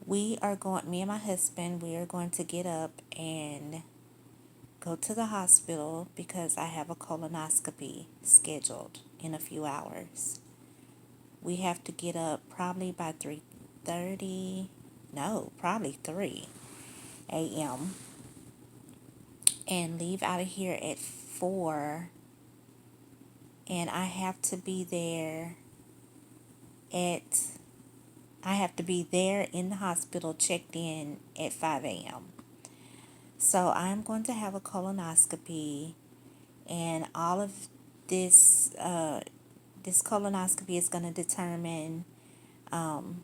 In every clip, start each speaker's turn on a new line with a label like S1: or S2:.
S1: Me and my husband, we are going to get up and go to the hospital because I have a colonoscopy scheduled in a few hours. We have to get up probably by 3:30, no, probably 3 a.m. and leave out of here at 4, and at I have to be there in the hospital checked in at 5 a.m. So I'm going to have a colonoscopy, and all of this colonoscopy is going to determine, and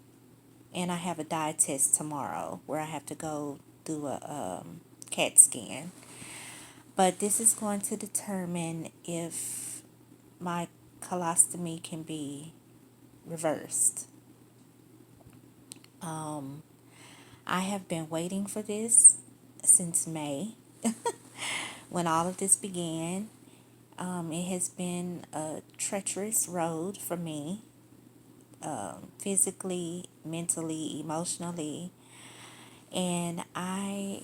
S1: I have a dye test tomorrow where I have to go do a CAT scan. But this is going to determine if my colostomy can be reversed. I have been waiting for this since May when all of this began. It has been a treacherous road for me, physically, mentally, emotionally, and I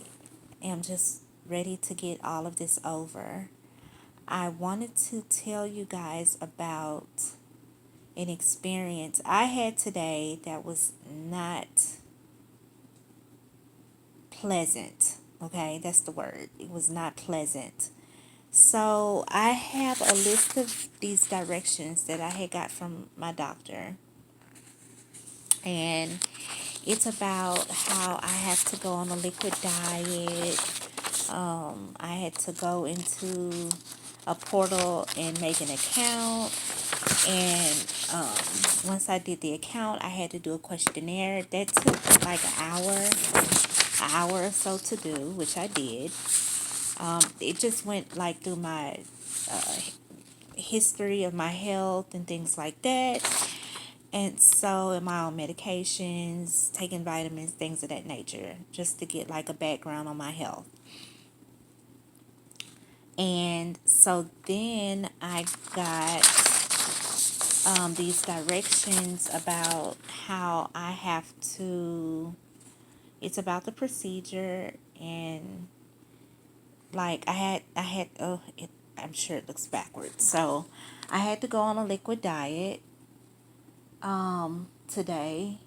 S1: am just ready to get all of this over. I wanted to tell you guys about an experience I had today that was not pleasant. Okay, that's the word. It was not pleasant. So I have a list of these directions that I had got from my doctor, and it's about how I have to go on a liquid diet. I had to go into a portal and make an account, and once I did the account, I had to do a questionnaire that took like an hour or so to do, which I did. It just went like through my uh, history of my health and things like that. And so, am I on medications, taking vitamins, things of that nature, just to get like a background on my health. And so then I got these directions about how I have to, it's about the procedure, and like I'm sure it looks backwards. So I had to go on a liquid diet today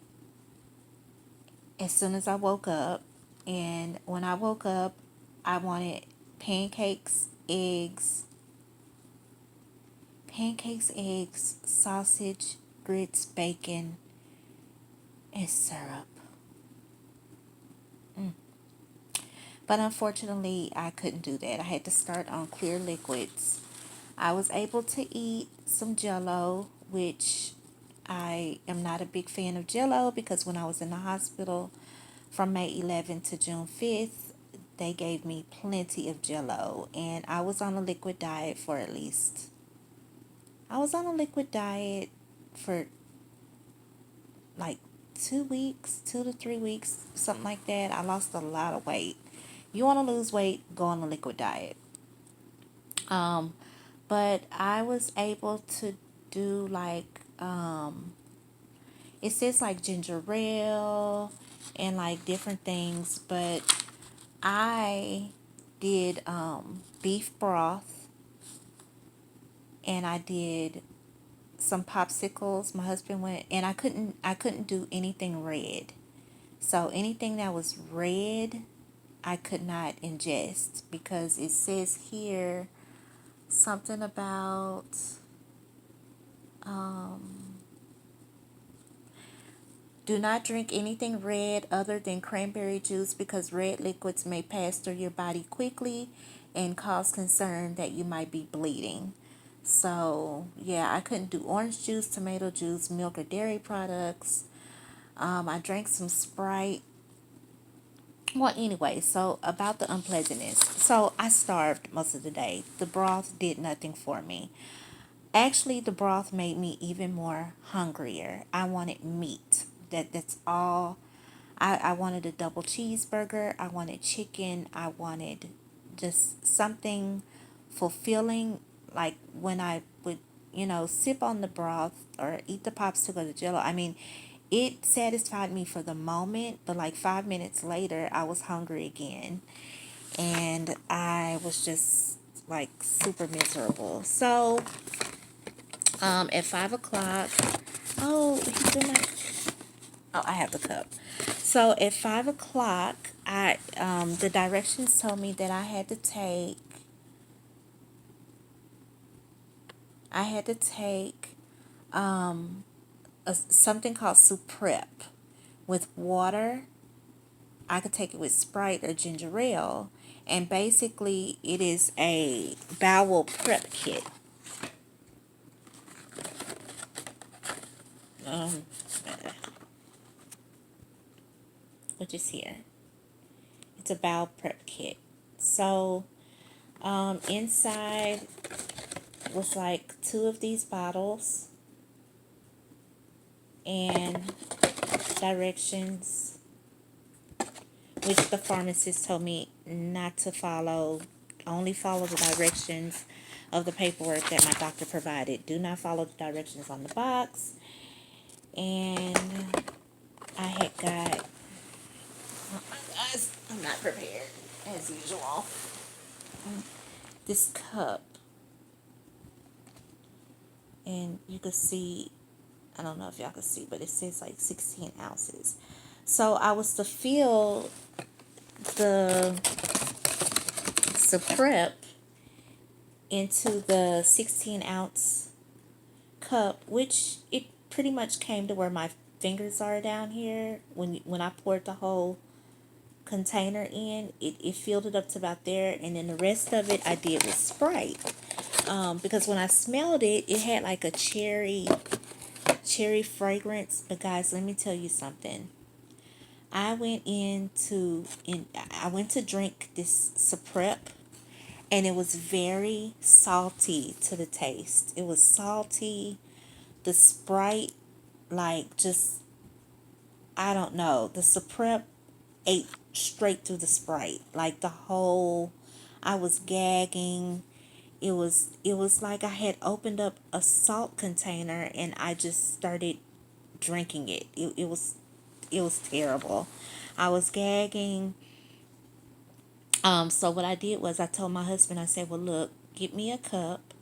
S1: as soon as I woke up. And when I woke up, I wanted pancakes, eggs, sausage, grits, bacon, and syrup. But unfortunately, I couldn't do that. I had to start on clear liquids. I was able to eat some Jello, which I am not a big fan of Jello because when I was in the hospital from May 11th to June 5th, they gave me plenty of Jello, and I was on a liquid diet for at least. I was on a liquid diet for like 2 weeks, 2 to 3 weeks, something like that. I lost a lot of weight. You want to lose weight, go on a liquid diet. Um, but I was able to do like it says like ginger ale and like different things, but I did beef broth, and I did some popsicles. My husband went, and I couldn't do anything red. So anything that was red, I could not ingest because it says here something about um, do not drink anything red other than cranberry juice because red liquids may pass through your body quickly and cause concern that you might be bleeding. So, yeah, I couldn't do orange juice, tomato juice, milk, or dairy products. I drank some Sprite. Well, anyway, so about the unpleasantness. So, I starved most of the day. The broth did nothing for me. Actually, the broth made me even more hungrier. I wanted meat. That's all. I wanted a double cheeseburger. I wanted chicken. I wanted just something fulfilling, like when I would, sip on the broth or eat the popsicle or the jello. I mean, it satisfied me for the moment, but like 5 minutes later, I was hungry again. And I was just like super miserable. So, at 5 o'clock, oh, he's doing my, oh, I have the cup. So at 5 o'clock, the directions told me that I had to take something called soup prep with water. I could take it with Sprite or ginger ale, and basically it is a bowel prep kit. Um, which is here. It's a bowel prep kit. So inside was like two of these bottles and directions, which the pharmacist told me not to follow. Only follow the directions of the paperwork that my doctor provided. Do not follow the directions on the box. And I had got, oh my gosh, I'm not prepared as usual. This cup, and you can see, I don't know if y'all can see, but it says like 16 ounces. So I was to fill the prep into the 16-ounce cup, which it pretty much came to where my fingers are down here. When I poured the whole container in, it filled it up to about there, and then the rest of it I did with Sprite. Because when I smelled it, it had like a cherry fragrance. But guys, let me tell you something. I went to drink this Suprep, and it was very salty to the taste. It was salty. The Sprite, like, just, I don't know. The Suprep ate straight through the Sprite. Like, I was gagging. It was like I had opened up a salt container and I just started drinking it. It was terrible. I was gagging. So what I did was I told my husband, I said, well, look, get me a cup.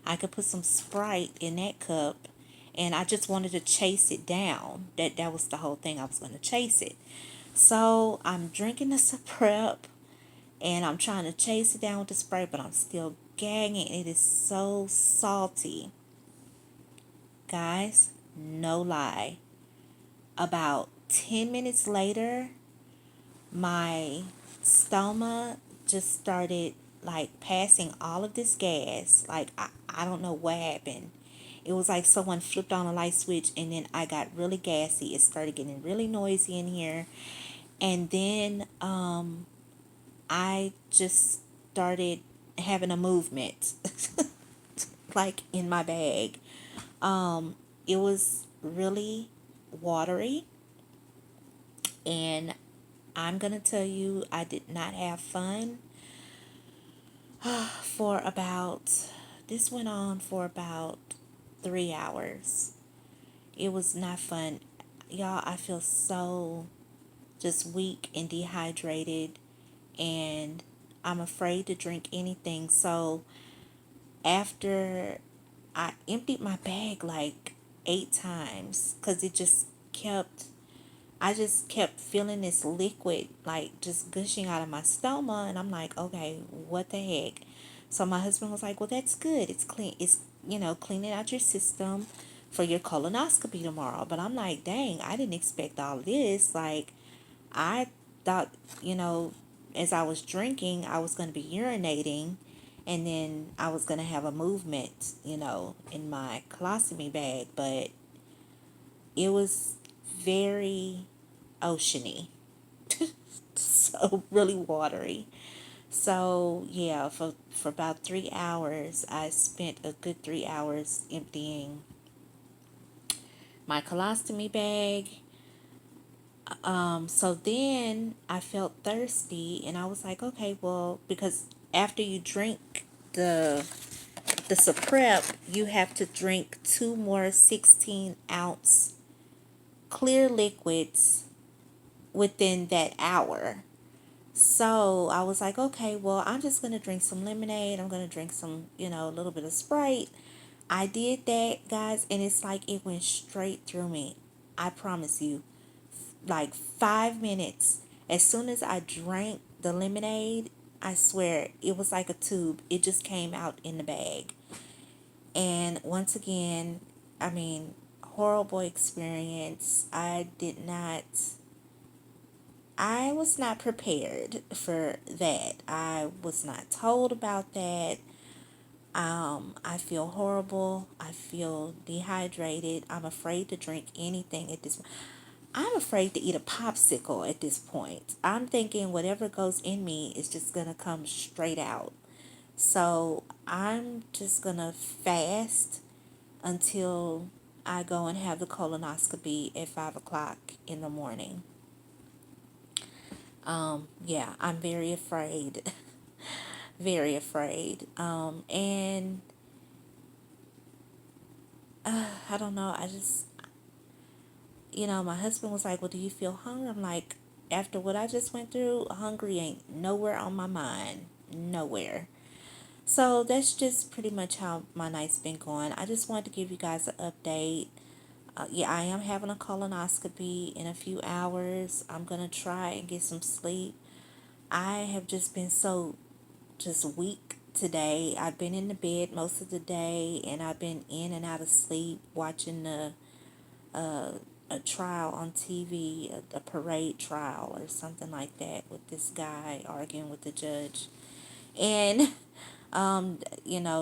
S1: I could put some Sprite in that cup, and I just wanted to chase it down. That was the whole thing. I was going to chase it. So I'm drinking the Prep, and I'm trying to chase it down with the Sprite, but I'm still gagging. It is so salty. Guys, no lie. About 10 minutes later, my stoma just started like passing all of this gas. Like, I don't know what happened. It was like someone flipped on a light switch, and then I got really gassy. It started getting really noisy in here. And then I just started having a movement like in my bag. It was really watery, and I'm going to tell you, I did not have fun for about, this went on for about 3 hours. It was not fun. Y'all, I feel so just weak and dehydrated, and I'm afraid to drink anything. So after I emptied my bag like 8 times, because I just kept feeling this liquid like just gushing out of my stomach, and I'm like, okay, what the heck? So my husband was like, well, that's good. It's clean. It's, cleaning out your system for your colonoscopy tomorrow. But I'm like, dang, I didn't expect all of this. Like, I thought, as I was drinking, I was going to be urinating, and then I was going to have a movement, in my colostomy bag. But it was very oceany. So really watery. So yeah, for about 3 hours, I spent a good 3 hours emptying my colostomy bag. So then I felt thirsty, and I was like, okay, well, because after you drink the Suprep, you have to drink 2 more 16-ounce clear liquids within that hour. So I was like, okay, well, I'm just going to drink some lemonade. I'm going to drink some, a little bit of Sprite. I did that, guys, and it's like it went straight through me. I promise you, like 5 minutes. As soon as I drank the lemonade, I swear it was like a tube. It just came out in the bag. And once again, I mean, horrible experience. I was not prepared for that. I was not told about that. I feel horrible. I feel dehydrated. I'm afraid to drink anything at this. I'm afraid to eat a popsicle at this point. I'm thinking whatever goes in me is just gonna come straight out. So I'm just gonna fast until I go and have the colonoscopy at 5 o'clock in the morning. Yeah, I'm very afraid. Very afraid. And I don't know. My husband was like, well, do you feel hungry? I'm like, after what I just went through, hungry ain't nowhere on my mind. Nowhere. So that's just pretty much how my night's been going. I just wanted to give you guys an update. Yeah, I am having a colonoscopy in a few hours. I'm going to try and get some sleep. I have just been so just weak today. I've been in the bed most of the day, and I've been in and out of sleep watching a trial on TV, a parade trial or something like that, with this guy arguing with the judge. And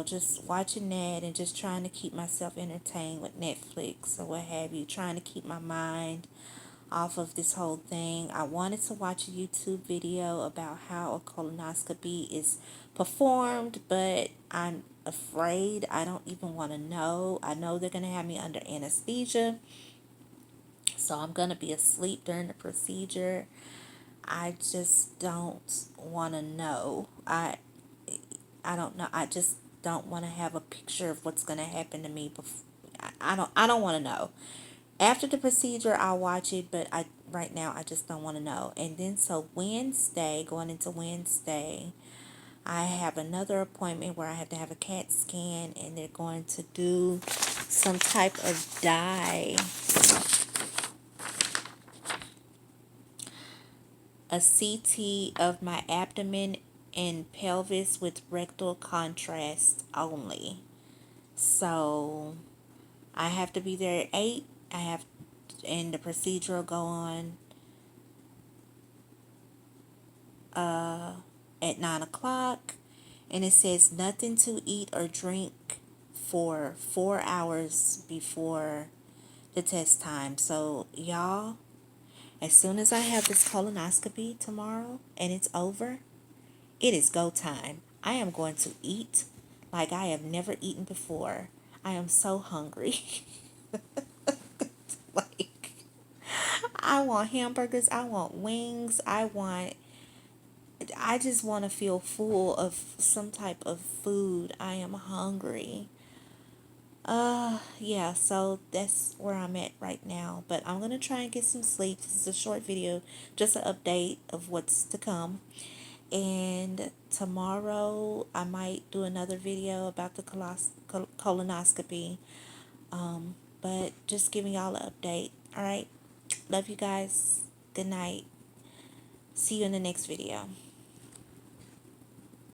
S1: just watching that and just trying to keep myself entertained with Netflix or what have you, trying to keep my mind off of this whole thing. I wanted to watch a YouTube video about how a colonoscopy is performed, but I'm afraid. I don't even want to know. I know they're going to have me under anesthesia, so I'm going to be asleep during the procedure. I just don't want to know. I don't know. I just don't want to have a picture of what's going to happen to me before. I don't want to know. After the procedure, I'll watch it, but right now I just don't want to know. And then so Wednesday, going into Wednesday, I have another appointment where I have to have a CAT scan, and they're going to do some type of dye, a CT of my abdomen and pelvis with rectal contrast only. So I have to be there at 8. And the procedure will go on at 9 o'clock. And it says nothing to eat or drink for 4 hours before the test time. So, y'all, as soon as I have this colonoscopy tomorrow and it's over, it is go time. I am going to eat like I have never eaten before. I am so hungry. Like, I want hamburgers, I want wings, I just want to feel full of some type of food. I am hungry. Yeah, so that's where I'm at right now. But I'm going to try and get some sleep. This is a short video, just an update of what's to come. And tomorrow I might do another video about the colonoscopy. But just giving y'all an update. All right. Love you guys. Good night. See you in the next video.